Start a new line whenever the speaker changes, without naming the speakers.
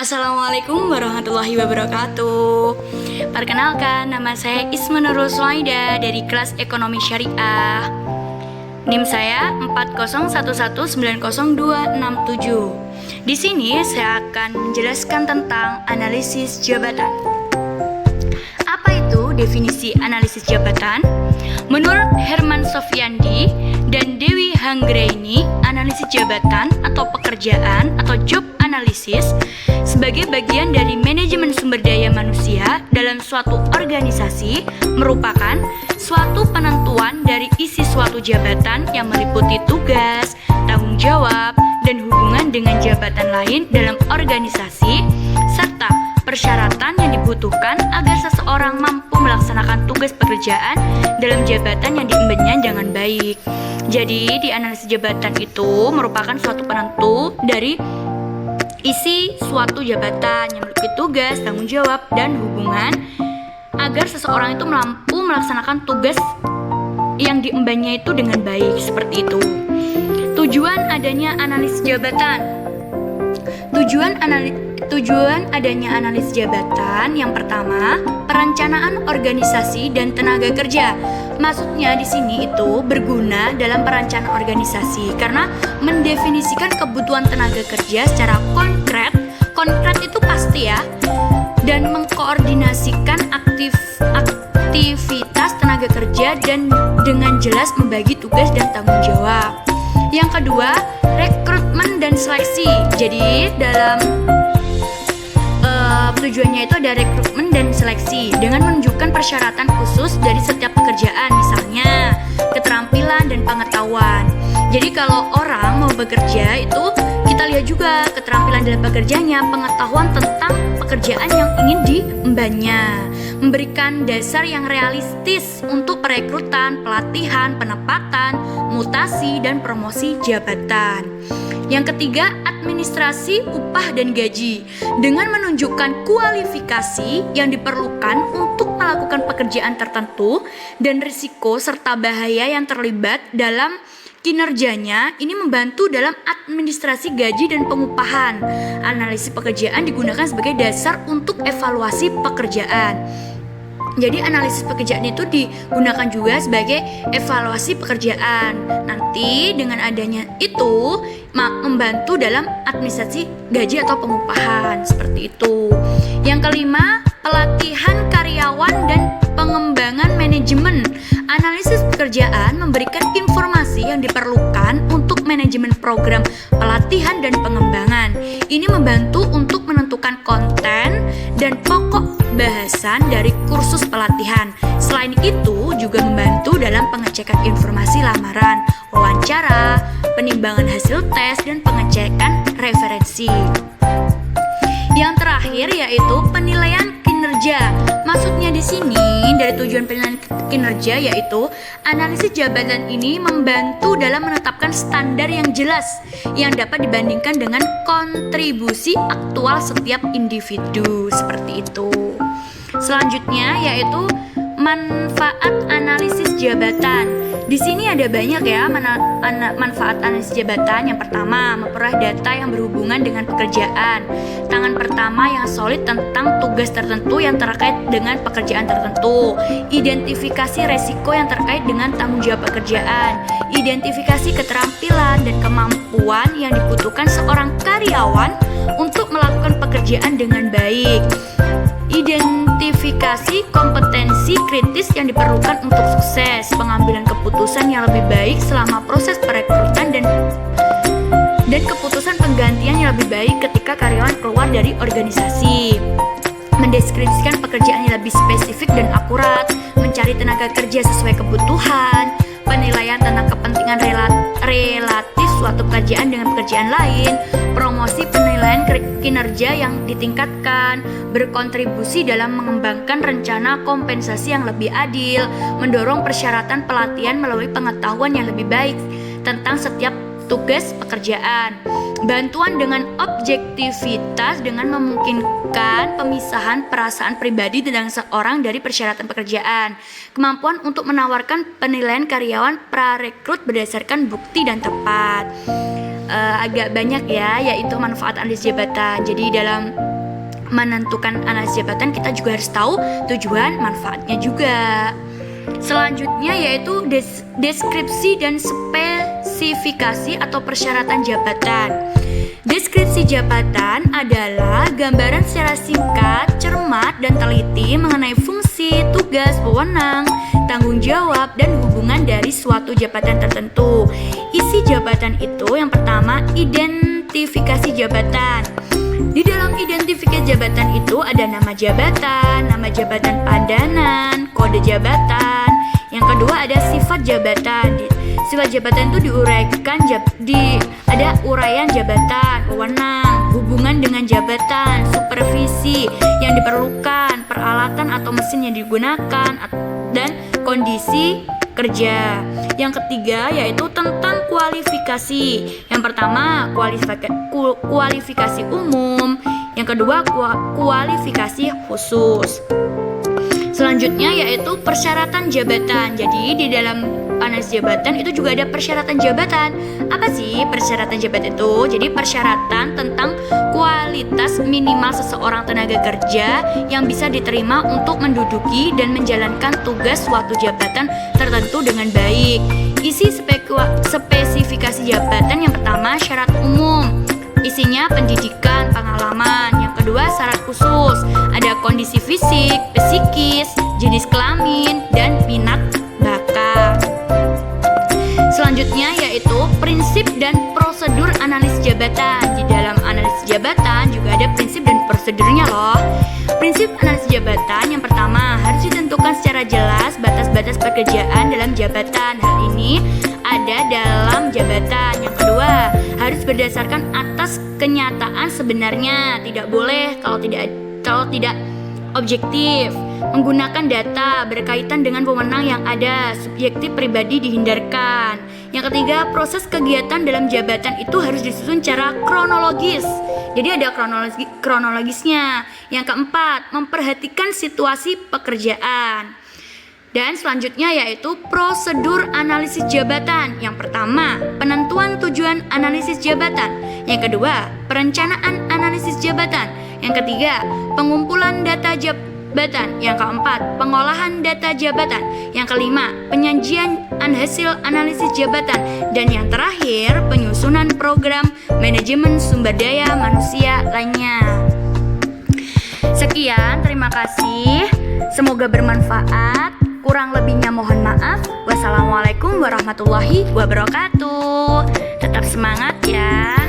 Assalamualaikum warahmatullahi wabarakatuh. Perkenalkan, nama saya Isma Nurul Sulaida dari kelas Ekonomi Syariah. NIM saya 401190267. Di sini saya akan menjelaskan tentang analisis jabatan. Apa itu definisi analisis jabatan? Menurut Herman Sofyandi dan Dewi Hanggraini, analisis jabatan atau pekerjaan atau job analisis sebagai bagian dari manajemen sumber daya manusia dalam suatu organisasi merupakan suatu penentuan dari isi suatu jabatan yang meliputi tugas, tanggung jawab, dan hubungan dengan jabatan lain dalam organisasi serta persyaratan yang dibutuhkan agar seseorang mampu melaksanakan tugas pekerjaan dalam jabatan yang diembannya dengan baik. Jadi, di analisis jabatan itu merupakan suatu penentu dari isi suatu jabatan yang memiliki tugas, tanggung jawab, dan hubungan agar seseorang itu mampu melaksanakan tugas yang diembannya itu dengan baik, seperti itu. Tujuan adanya analisis jabatan. Tujuan adanya analisis jabatan yang pertama, perencanaan organisasi dan tenaga kerja. Maksudnya di sini itu berguna dalam perencanaan organisasi karena mendefinisikan kebutuhan tenaga kerja secara konkret itu pasti ya, dan mengkoordinasikan aktivitas tenaga kerja dan dengan jelas membagi tugas dan tanggung jawab. Yang kedua, rekrutmen dan seleksi. Jadi dalam tujuannya itu ada rekrutmen dan seleksi dengan menunjukkan persyaratan khusus dari setiap pekerjaan, misalnya keterampilan dan pengetahuan. Jadi kalau orang mau bekerja itu kita lihat juga keterampilan dalam pekerjaannya, pengetahuan tentang pekerjaan yang ingin diembannya, memberikan dasar yang realistis untuk perekrutan, pelatihan, penempatan, mutasi, dan promosi jabatan. Yang ketiga, administrasi upah dan gaji dengan menunjukkan kualifikasi yang diperlukan untuk melakukan pekerjaan tertentu dan risiko serta bahaya yang terlibat dalam kinerjanya. Ini membantu dalam administrasi gaji dan pengupahan. Analisis pekerjaan digunakan sebagai dasar untuk evaluasi pekerjaan. Jadi analisis pekerjaan itu digunakan juga sebagai evaluasi pekerjaan. Nanti dengan adanya itu membantu dalam administrasi gaji atau pengupahan, seperti itu. Yang kelima, pelatihan karyawan dan pengembangan manajemen. Analisis pekerjaan memberikan informasi yang diperlukan untuk manajemen program pelatihan dan pengembangan. Ini membantu untuk menentukan konten dan pokok bahasan dari kursus pelatihan. Selain itu juga membantu dalam pengecekan informasi lamaran, wawancara, penimbangan hasil tes, dan pengecekan referensi. Yang terakhir yaitu penilaian kinerja. Maksudnya di sini dari tujuan penilaian kinerja yaitu analisis jabatan ini membantu dalam menetapkan standar yang jelas yang dapat dibandingkan dengan kontribusi aktual setiap individu, seperti itu. Selanjutnya yaitu manfaat analisis jabatan. Di sini ada banyak ya manfaat analisis jabatan. Yang pertama, memperoleh data yang berhubungan dengan pekerjaan. Tangan pertama yang solid tentang tugas tertentu yang terkait dengan pekerjaan tertentu. Identifikasi resiko yang terkait dengan tanggung jawab pekerjaan. Identifikasi keterampilan dan kemampuan yang dibutuhkan seorang karyawan untuk melakukan pekerjaan dengan baik. Identifikasi kompetensi kritis yang diperlukan untuk sukses, pengambilan keputusan yang lebih baik selama proses perekrutan dan keputusan penggantian yang lebih baik ketika karyawan keluar dari organisasi. Mendeskripsikan pekerjaan yang lebih spesifik dan akurat, mencari tenaga kerja sesuai kebutuhan, penilaian tentang kepentingan relatif suatu pekerjaan dengan pekerjaan lain, promosi penilaian kinerja yang ditingkatkan, berkontribusi dalam mengembangkan rencana kompensasi yang lebih adil, mendorong persyaratan pelatihan melalui pengetahuan yang lebih baik tentang setiap tugas pekerjaan, bantuan dengan objektivitas dengan memungkinkan pemisahan perasaan pribadi tentang seorang dari persyaratan pekerjaan, kemampuan untuk menawarkan penilaian karyawan prarekrut berdasarkan bukti dan tepat. agak banyak ya, yaitu manfaat analisis jabatan. Jadi dalam menentukan analisis jabatan kita juga harus tahu tujuan manfaatnya juga. Selanjutnya yaitu deskripsi dan spesifikasi atau persyaratan jabatan. Deskripsi jabatan adalah gambaran secara singkat, cermat, dan teliti mengenai fungsi, tugas, wewenang, tanggung jawab, dan hubungan dari suatu jabatan tertentu. Isi jabatan itu yang pertama, identifikasi jabatan. Di dalam identifikasi jabatan itu ada nama jabatan padanan, kode jabatan. Yang kedua ada sifat jabatan. Sifat jabatan itu diuraikan ada uraian jabatan, wewenang, hubungan dengan jabatan, supervisi yang diperlukan, peralatan atau mesin yang digunakan, dan kondisi kerja. Yang ketiga yaitu tentang kualifikasi. Yang pertama kualifikasi umum, yang kedua kualifikasi khusus. Selanjutnya yaitu persyaratan jabatan. Jadi di dalam analisis jabatan itu juga ada persyaratan jabatan. Apa sih persyaratan jabatan itu? Jadi persyaratan tentang kualitas minimal seseorang tenaga kerja yang bisa diterima untuk menduduki dan menjalankan tugas suatu jabatan tertentu dengan baik. Isi spesifikasi jabatan yang pertama syarat umum. Isinya pendidikan, pengalaman. Yang kedua syarat khusus. Ada kondisi fisik, psikis, jenis kelamin, dan minat bakat. Selanjutnya yaitu prinsip dan prosedur analisis jabatan. Di dalam analisis jabatan juga ada prinsip dan prosedurnya loh. Prinsip analisis jabatan yang pertama harus ditentukan secara jelas batas-batas pekerjaan dalam jabatan. Hal ini ada dalam jabatan. Yang kedua harus berdasarkan atas kenyataan sebenarnya. Tidak boleh kalau tidak objektif. Menggunakan data berkaitan dengan wewenang yang ada, subjektif pribadi dihindarkan. Yang ketiga, proses kegiatan dalam jabatan itu harus disusun secara kronologis. Jadi ada kronologisnya. Yang keempat, memperhatikan situasi pekerjaan. Dan selanjutnya yaitu prosedur analisis jabatan. Yang pertama, penentuan tujuan analisis jabatan. Yang kedua, perencanaan analisis jabatan. Yang ketiga, pengumpulan data jabatan. Yang keempat, pengolahan data jabatan. Yang kelima, penyajian hasil analisis jabatan. Dan yang terakhir, penyusunan program manajemen sumber daya manusia lainnya. Sekian, terima kasih. Semoga bermanfaat. Kurang lebihnya mohon maaf. Wassalamualaikum warahmatullahi wabarakatuh. Tetap semangat ya.